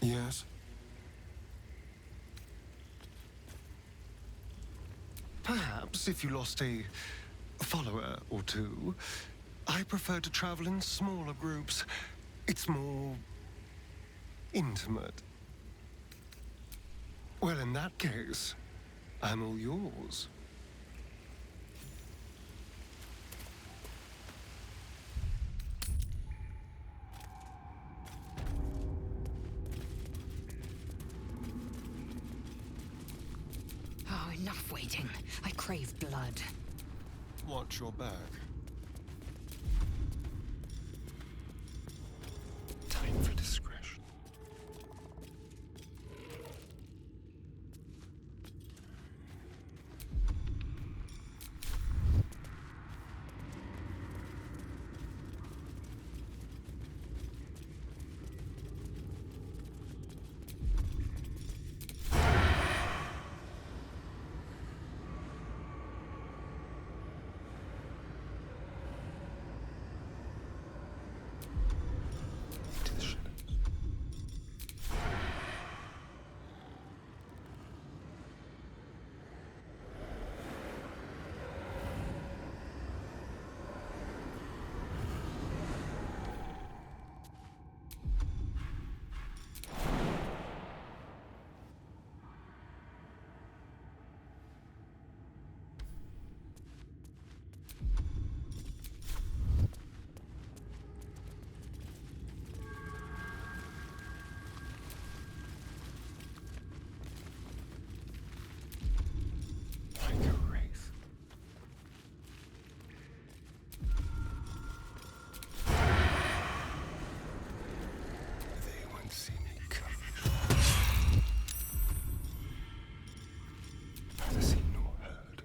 Yes? Perhaps if you lost a follower or two, I prefer to travel in smaller groups. It's more intimate. Well, in that case, I'm all yours. Oh, enough waiting. I crave blood. Watch your back. Time for discretion. To the shadows. Like a wraith. They won't see me coming. Neither seen nor heard.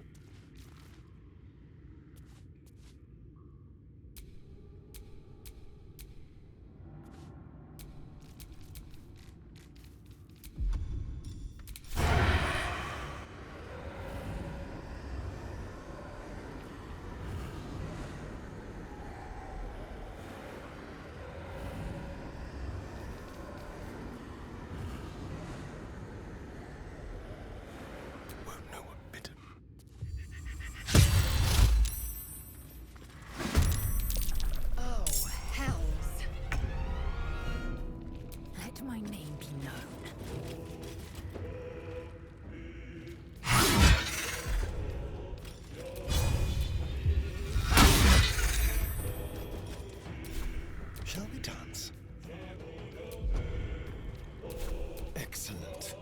Won't know what bit him. Oh, hells. Let my name be known. Shall we dance? Excellent.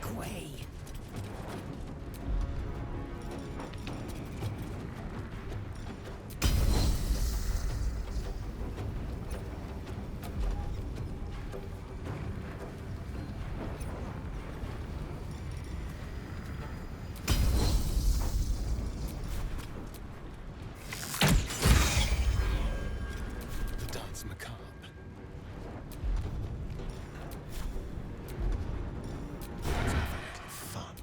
Make way. The dance macabre. Let's have a little fun.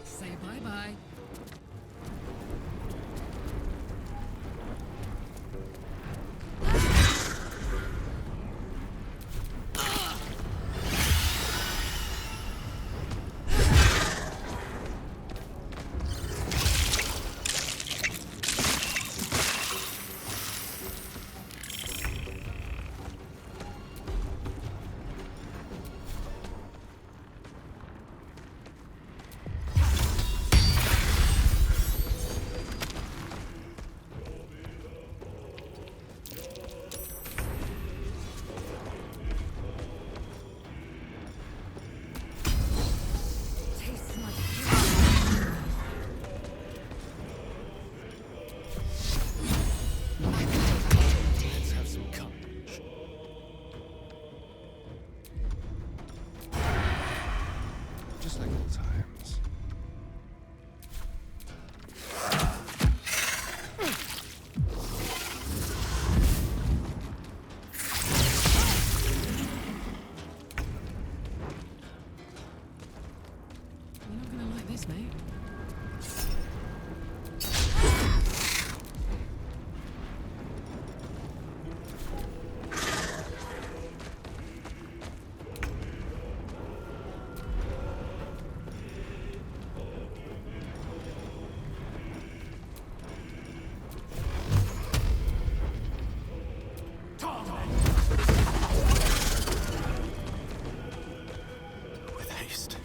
Say bye-bye. Tastes like Let's have some courage. Just like old times. You're not gonna like this, mate. With haste.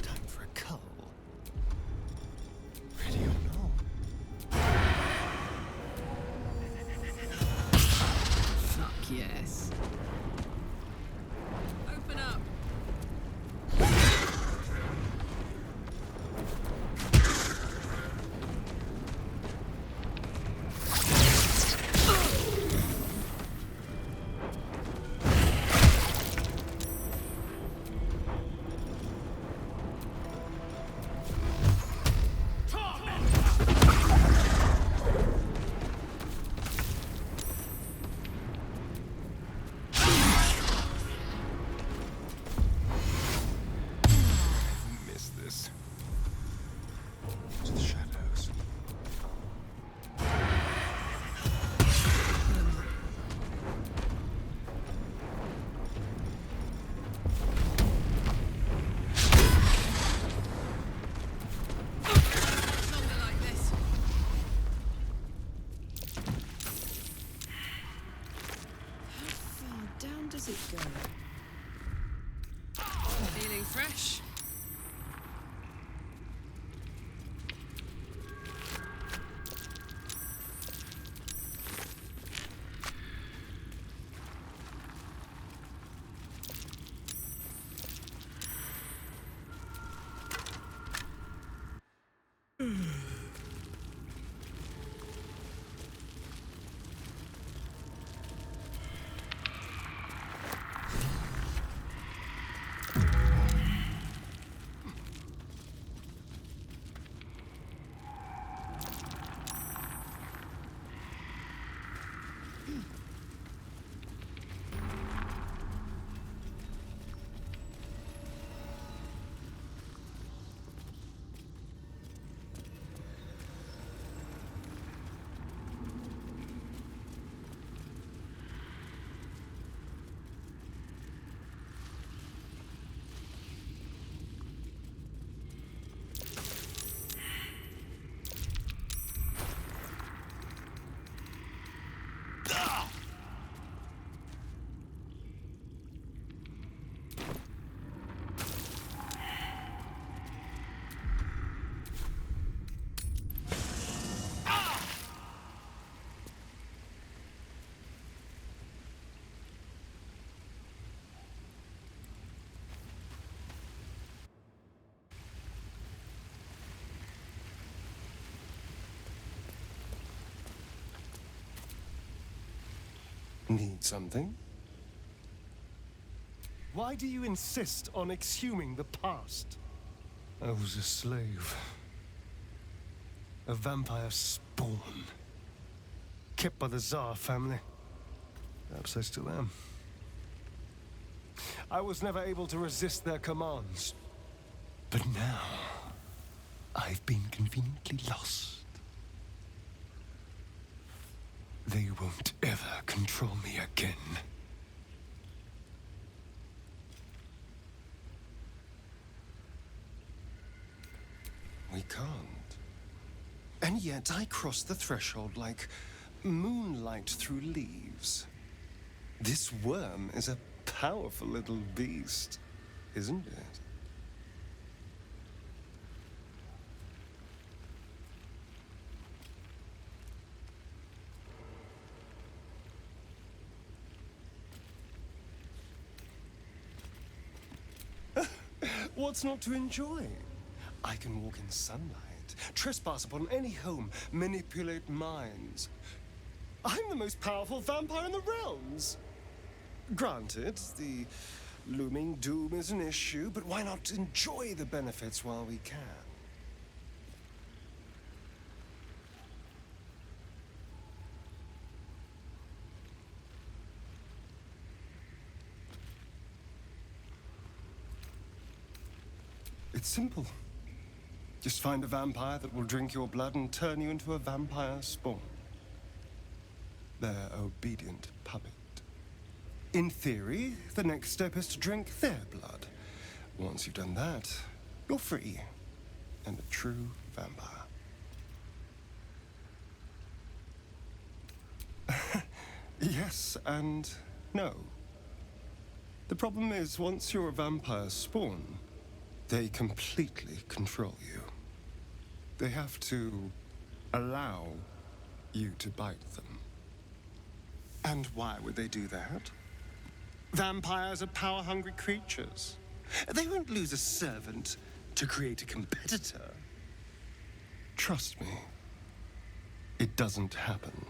Time for a cull. Ready or not? Fuck yes. Open up. Miss this. To the shadows. Longer like this. How far down does it go? Feeling fresh? Need something? Why do you insist on exhuming the past? I was a slave. A vampire spawn. Kept by the Tsar family. Perhaps I still am. I was never able to resist their commands. But now, I've been conveniently lost. They won't ever control me again. We can't. And yet I cross the threshold like moonlight through leaves. This worm is a powerful little beast, isn't it? What's not to enjoy? I can walk in sunlight, trespass upon any home, manipulate minds. I'm the most powerful vampire in the realms. Granted, the looming doom is an issue, but why not enjoy the benefits while we can? It's simple. Just find a vampire that will drink your blood and turn you into a vampire spawn. Their obedient puppet. In theory, the next step is to drink their blood. Once you've done that, you're free and a true vampire. Yes and no. The problem is, once you're a vampire spawn, they completely control you. They have to allow you to bite them. And why would they do that? Vampires are power-hungry creatures. They won't lose a servant to create a competitor. Trust me, it doesn't happen.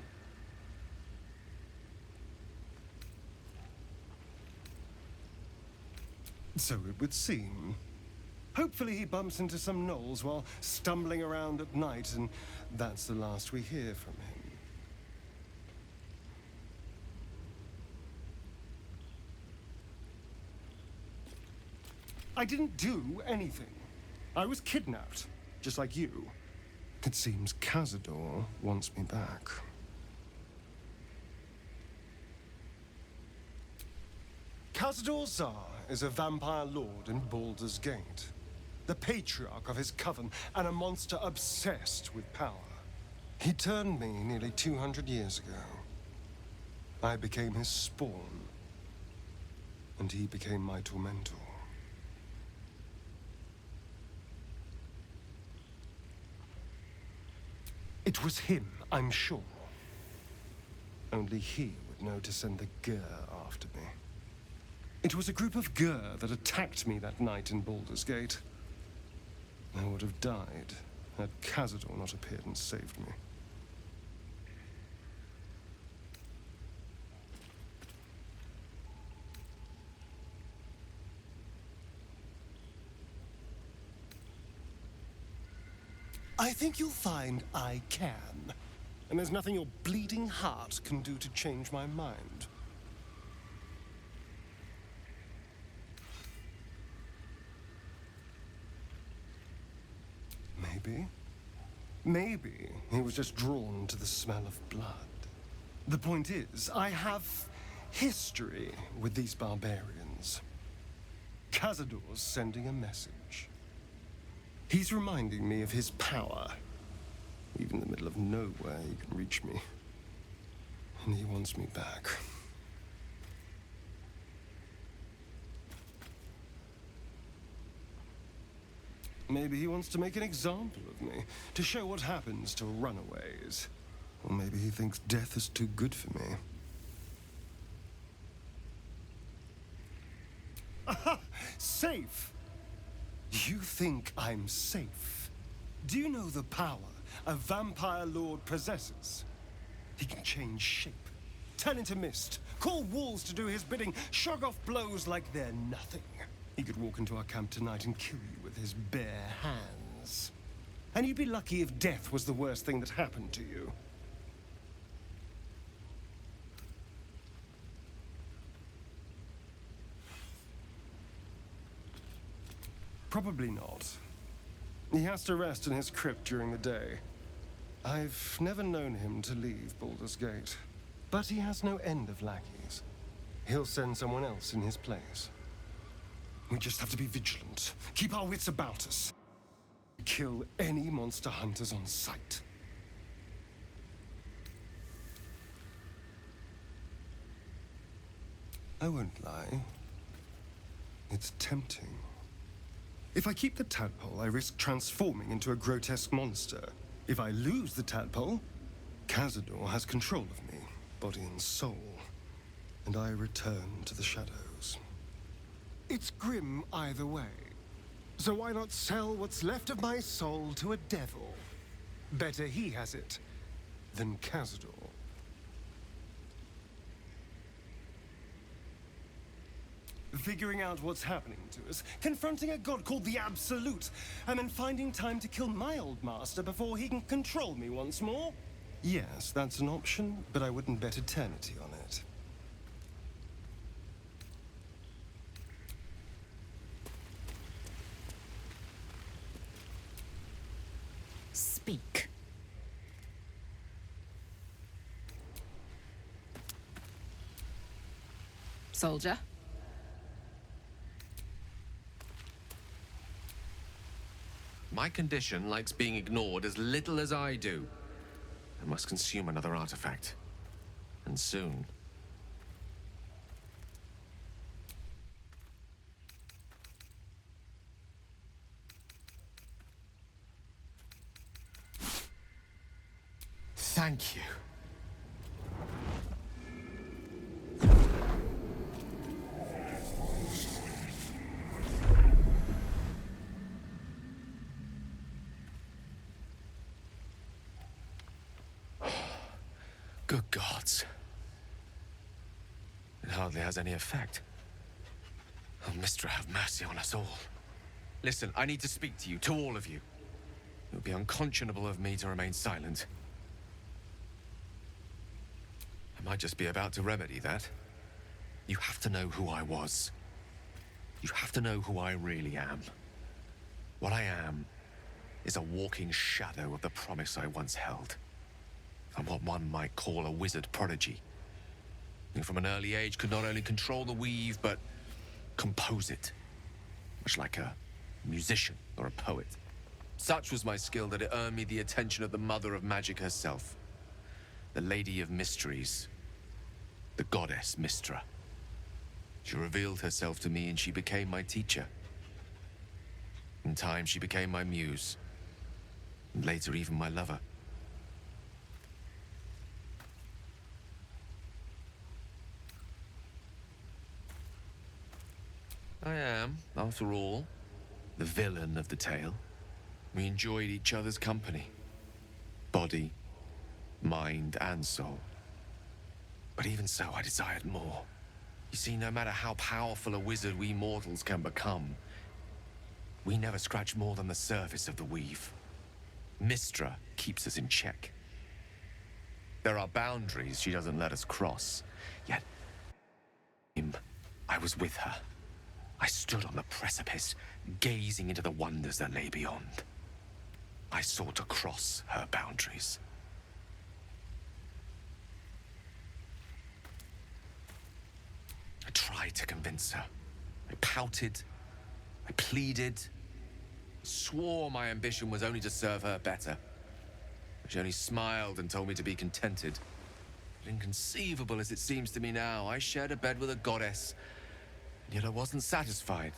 So it would seem. Hopefully he bumps into some gnolls while stumbling around at night, and that's the last we hear from him. I didn't do anything. I was kidnapped, just like you. It seems Cazador wants me back. Cazador Tsar is a vampire lord in Baldur's Gate. The patriarch of his coven, and a monster obsessed with power. He turned me nearly 200 years ago. I became his spawn, and he became my tormentor. It was him, I'm sure. Only he would know to send the Gur after me. It was a group of Gur that attacked me that night in Baldur's Gate. I would have died had Cazador not appeared and saved me. I think you'll find I can. And there's nothing your bleeding heart can do to change my mind. Maybe he was just drawn to the smell of blood. The point is, I have history with these barbarians. Cazador's sending a message. He's reminding me of his power. Even in the middle of nowhere, he can reach me. And he wants me back. Maybe he wants to make an example of me, to show what happens to runaways. Or maybe he thinks death is too good for me. Aha! Safe! You think I'm safe? Do you know the power a vampire lord possesses? He can change shape, turn into mist, Call walls to do his bidding, shrug off blows like they're nothing. He could walk into our camp tonight and kill you with his bare hands. And you'd be lucky if death was the worst thing that happened to you. Probably not. He has to rest in his crypt during the day. I've never known him to leave Baldur's Gate. But he has no end of lackeys. He'll send someone else in his place. We just have to be vigilant. Keep our wits about us. Kill any monster hunters on sight. I won't lie. It's tempting. If I keep the tadpole, I risk transforming into a grotesque monster. If I lose the tadpole, Cazador has control of me, body and soul, and I return to the shadows. It's grim either way. So why not sell what's left of my soul to a devil? Better he has it than Cazador. Figuring out what's happening to us, confronting a god called the Absolute, and then finding time to kill my old master before he can control me once more? Yes, that's an option, but I wouldn't bet eternity on it. Speak. Soldier? My condition likes being ignored as little as I do. I must consume another artifact. And soon. Thank you. Good gods. It hardly has any effect. Oh, Mistra, have mercy on us all. Listen, I need to speak to you, to all of you. It would be unconscionable of me to remain silent. I might just be about to remedy that. You have to know who I was. You have to know who I really am. What I am is a walking shadow of the promise I once held. I'm what one might call a wizard prodigy. Who from an early age could not only control the weave, but compose it. Much like a musician or a poet. Such was my skill that it earned me the attention of the mother of magic herself. The Lady of Mysteries. The goddess Mistra. She revealed herself to me and she became my teacher. In time, she became my muse. And later, even my lover. I am, after all, the villain of the tale. We enjoyed each other's company. Body, mind, and soul. But even so, I desired more. You see, no matter how powerful a wizard we mortals can become, we never scratch more than the surface of the weave. Mistra keeps us in check. There are boundaries she doesn't let us cross. Yet, I was with her. I stood on the precipice, gazing into the wonders that lay beyond. I sought to cross her boundaries. I tried to convince her. I pouted. I pleaded. Swore my ambition was only to serve her better. She only smiled and told me to be contented. But inconceivable as it seems to me now, I shared a bed with a goddess. Yet I wasn't satisfied.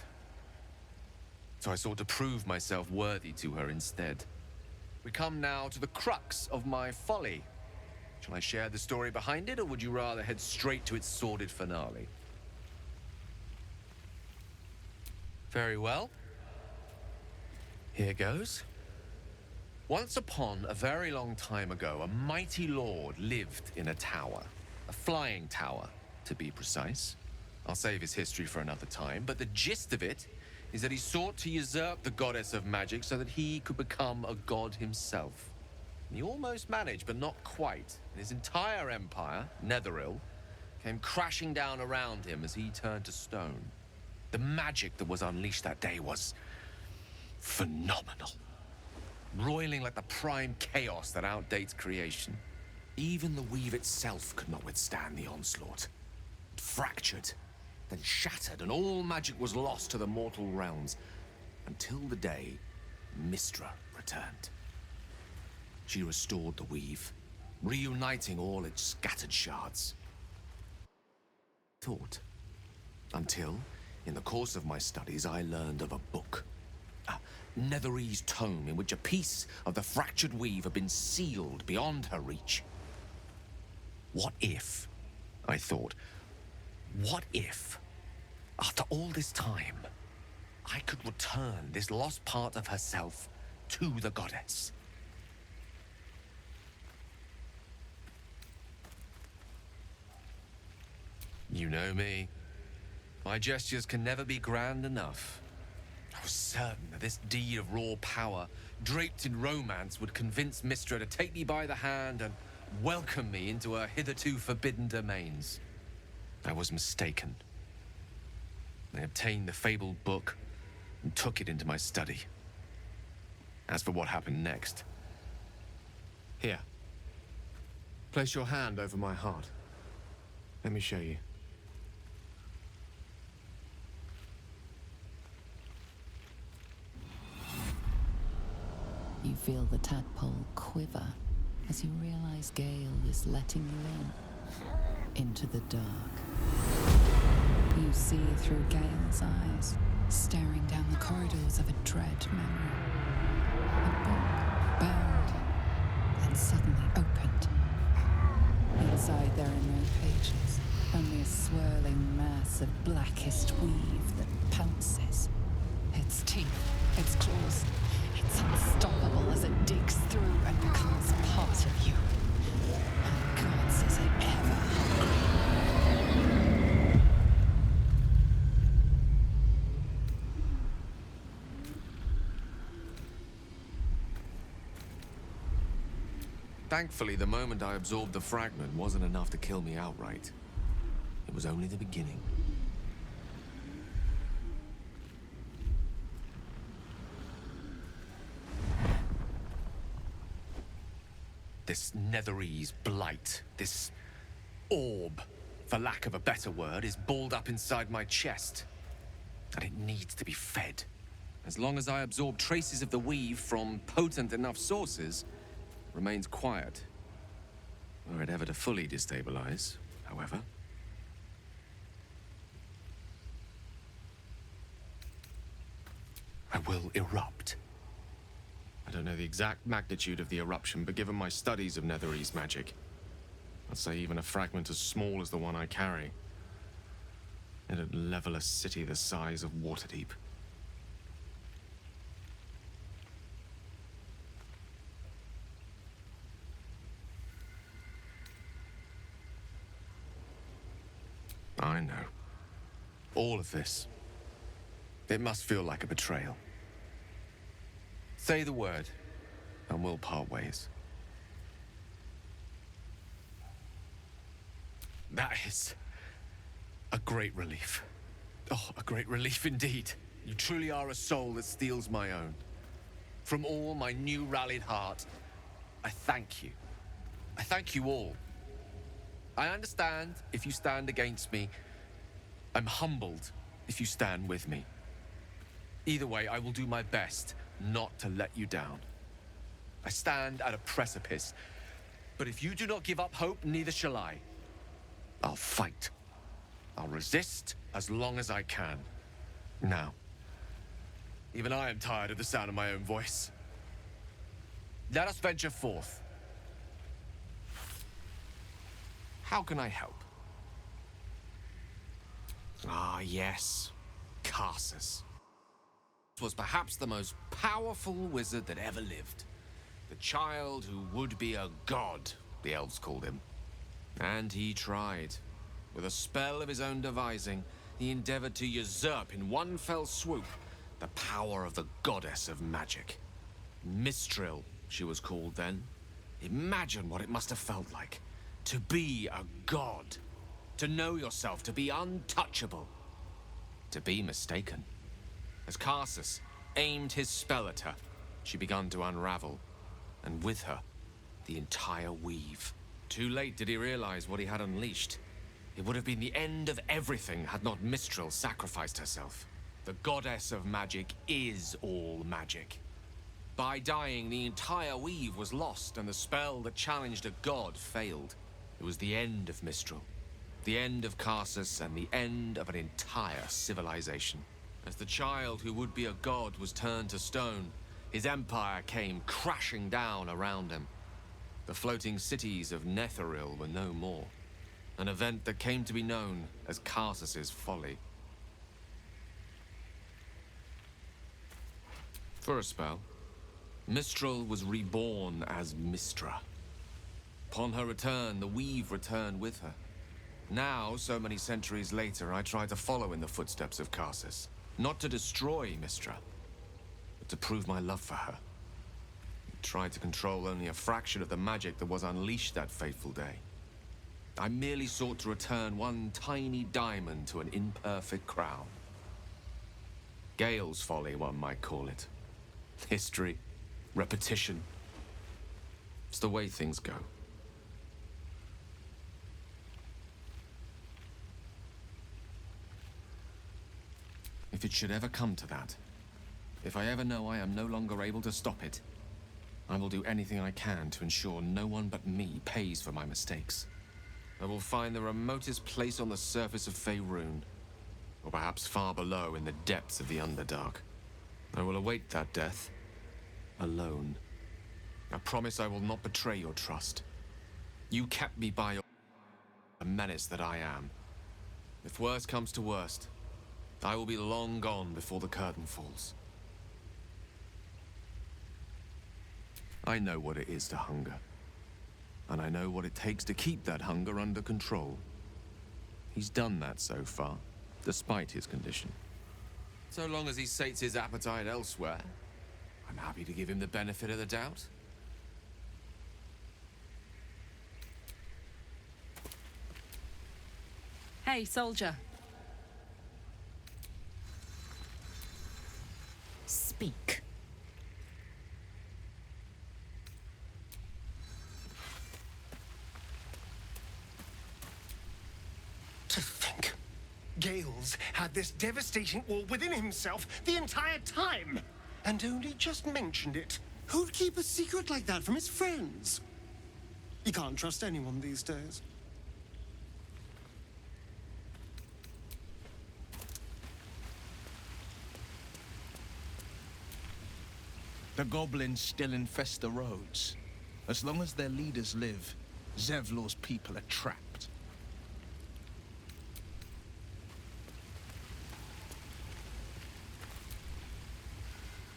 So I sought to prove myself worthy to her instead. We come now to the crux of my folly. Shall I share the story behind it, or would you rather head straight to its sordid finale? Very well. Here goes. Once upon a very long time ago, a mighty lord lived in a tower. A flying tower, to be precise. I'll save his history for another time, but the gist of it is that he sought to usurp the goddess of magic so that he could become a god himself. He almost managed, but not quite. His entire empire, Netheril, came crashing down around him as he turned to stone. The magic that was unleashed that day was phenomenal. Roiling like the prime chaos that outdates creation. Even the weave itself could not withstand the onslaught. It fractured, then shattered, and all magic was lost to the mortal realms, until the day Mystra returned. She restored the weave, reuniting all its scattered shards. Thought. Until, in the course of my studies, I learned of a book. A Netherese tome in which a piece of the fractured weave had been sealed beyond her reach. What if, I thought, what if, after all this time, I could return this lost part of herself to the goddess? You know me. My gestures can never be grand enough. I was certain that this deed of raw power, draped in romance, would convince Mystra to take me by the hand and welcome me into her hitherto forbidden domains. I was mistaken. I obtained the fabled book and took it into my study. As for what happened next... Here. Place your hand over my heart. Let me show you. You feel the tadpole quiver as you realize Gale is letting you into the dark. You see through Gale's eyes, staring down the corridors of a dread memory. A book bound and suddenly opened. Inside there are no pages, only a swirling mass of blackest weave that pounces. Its teeth, its claws, it's unstoppable as it digs through and becomes part of you. And gods, is it ever hungry? Thankfully, the moment I absorbed the fragment wasn't enough to kill me outright. It was only the beginning. This Netherese blight, this orb, for lack of a better word, is balled up inside my chest. And it needs to be fed. As long as I absorb traces of the weave from potent enough sources, it remains quiet. Were it ever to fully destabilize, however. I will erupt. I don't know the exact magnitude of the eruption, but given my studies of Netherese magic, I'd say even a fragment as small as the one I carry, it'd level a city the size of Waterdeep. I know. All of this. It must feel like a betrayal. Say the word, and we'll part ways. That is a great relief. Oh, a great relief indeed. You truly are a soul that steals my own. From all my new rallied heart, I thank you. I thank you all. I understand if you stand against me. I'm humbled if you stand with me. Either way, I will do my best not to let you down. I stand at a precipice, but if you do not give up hope, neither shall I. I'll fight. I'll resist as long as I can. Now, even I am tired of the sound of my own voice. Let us venture forth. How can I help? Ah, yes. Karsus was perhaps the most powerful wizard that ever lived. The child who would be a god, the elves called him. And he tried. With a spell of his own devising, he endeavored to usurp in one fell swoop the power of the goddess of magic. Mistral, she was called then. Imagine what it must have felt like to be a god, to know yourself, to be untouchable, to be mistaken. As Karsus aimed his spell at her, she began to unravel, and with her, the entire weave. Too late did he realize what he had unleashed. It would have been the end of everything had not Mistral sacrificed herself. The goddess of magic is all magic. By dying, the entire weave was lost, and the spell that challenged a god failed. It was the end of Mistral, the end of Karsus, and the end of an entire civilization. As the child who would be a god was turned to stone, his empire came crashing down around him. The floating cities of Netheril were no more, an event that came to be known as Karsus's folly. For a spell, Mistral was reborn as Mistra. Upon her return, the weave returned with her. Now, so many centuries later, I try to follow in the footsteps of Karsus. Not to destroy Mistra, but to prove my love for her. I tried to control only a fraction of the magic that was unleashed that fateful day. I merely sought to return one tiny diamond to an imperfect crown. Gale's folly, one might call it. History, repetition. It's the way things go. If it should ever come to that, if I ever know I am no longer able to stop it, I will do anything I can to ensure no one but me pays for my mistakes. I will find the remotest place on the surface of Faerun, or perhaps far below in the depths of the Underdark. I will await that death, alone. I promise I will not betray your trust. You kept me by your... a menace that I am. If worst comes to worst, I will be long gone before the curtain falls. I know what it is to hunger. And I know what it takes to keep that hunger under control. He's done that so far, despite his condition. So long as he sates his appetite elsewhere, I'm happy to give him the benefit of the doubt. Hey, soldier. Speak. To think, Gales had this devastating war within himself the entire time, and only just mentioned it. Who'd keep a secret like that from his friends? You can't trust anyone these days. The goblins still infest the roads. As long as their leaders live, Zevlor's people are trapped.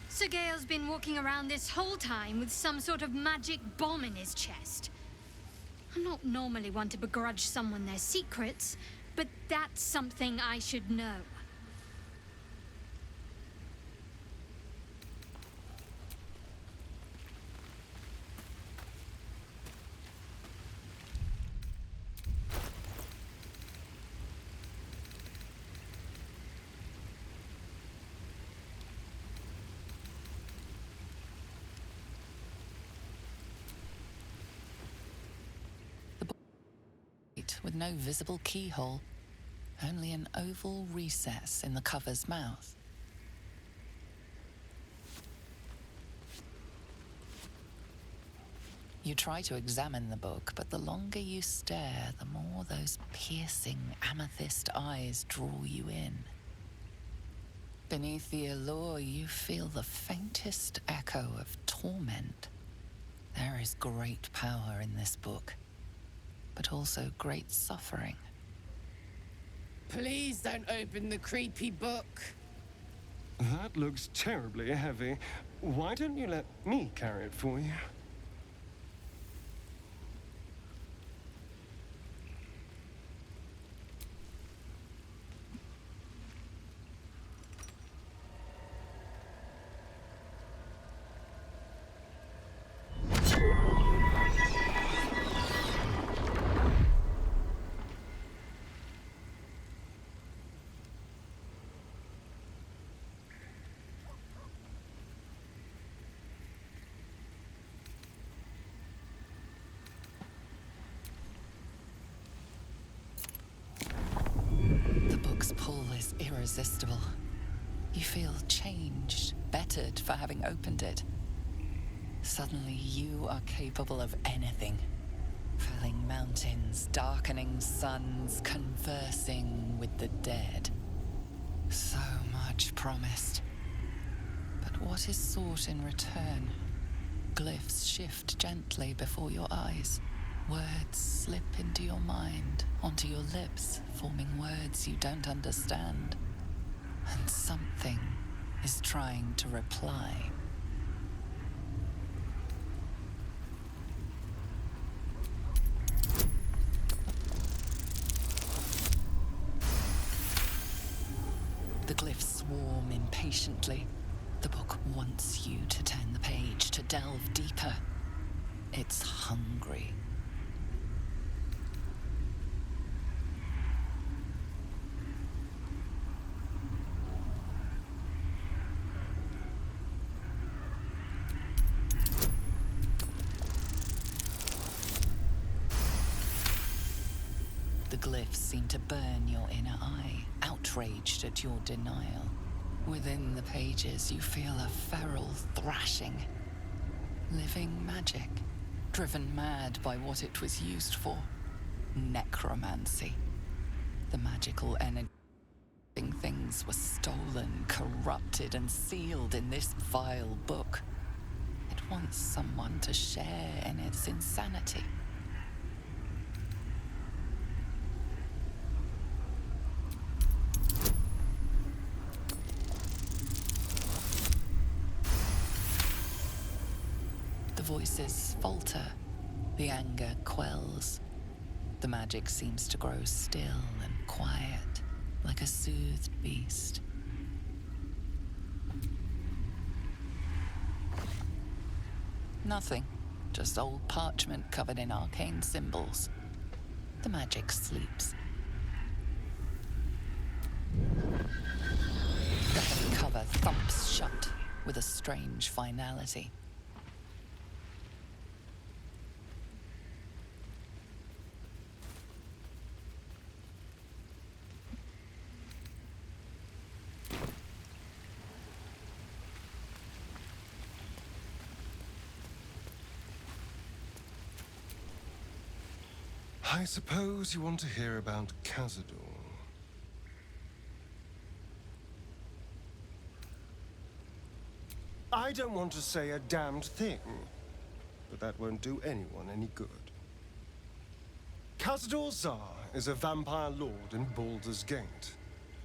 So Gale's been walking around this whole time with some sort of magic bomb in his chest. I'm not normally one to begrudge someone their secrets, but that's something I should know. With no visible keyhole, only an oval recess in the cover's mouth. You try to examine the book, but the longer you stare, the more those piercing amethyst eyes draw you in. Beneath the allure, you feel the faintest echo of torment. There is great power in this book, but also great suffering. Please don't open the creepy book. That looks terribly heavy. Why don't you let me carry it for you? irresistible. You feel changed, bettered for having opened it. Suddenly, you are capable of anything. Felling mountains, darkening suns, conversing with the dead. So much promised. But what is sought in return? Glyphs shift gently before your eyes. Words slip into your mind, onto your lips, forming words you don't understand. And something is trying to reply. The glyphs swarm impatiently. The book wants you to turn the page, to delve deeper. It's hungry. The glyphs seem to burn your inner eye, outraged at your denial. Within the pages, you feel a feral thrashing. Living magic, driven mad by what it was used for. Necromancy. The magical energy things were stolen, corrupted, and sealed in this vile book. It wants someone to share in its insanity. The voices falter, the anger quells. The magic seems to grow still and quiet, like a soothed beast. Nothing, just old parchment covered in arcane symbols. The magic sleeps. The heavy cover thumps shut with a strange finality. I suppose you want to hear about Cazador. I don't want to say a damned thing, but that won't do anyone any good. Cazador Zar is a vampire lord in Baldur's Gate,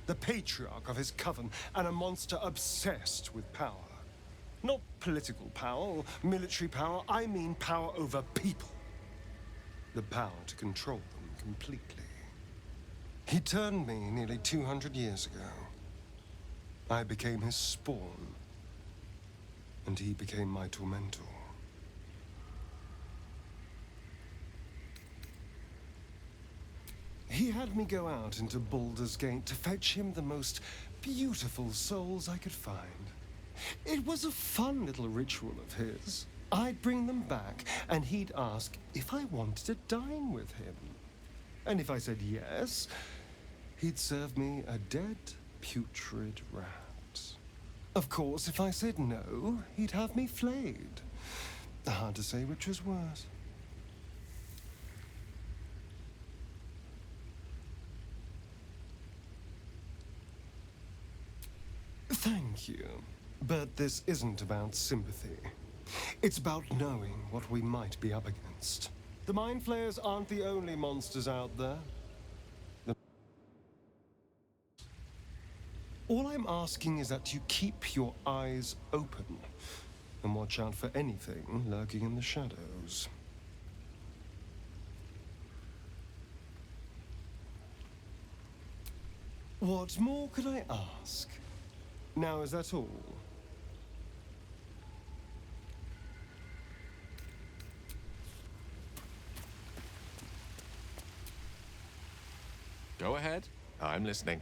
the patriarch of his coven, and a monster obsessed with power. Not political power or military power, I mean power over people. The power to control them completely. He turned me nearly 200 years ago. I became his spawn, and he became my tormentor. He had me go out into Baldur's Gate to fetch him the most beautiful souls I could find. It was a fun little ritual of his. I'd bring them back, and he'd ask if I wanted to dine with him. And if I said yes, he'd serve me a dead, putrid rat. Of course, if I said no, he'd have me flayed. Hard to say which was worse. Thank you. But this isn't about sympathy. It's about knowing what we might be up against. The Mind Flayers aren't the only monsters out there. All I'm asking is that you keep your eyes open and watch out for anything lurking in the shadows. What more could I ask? Now, is that all? Go ahead. I'm listening.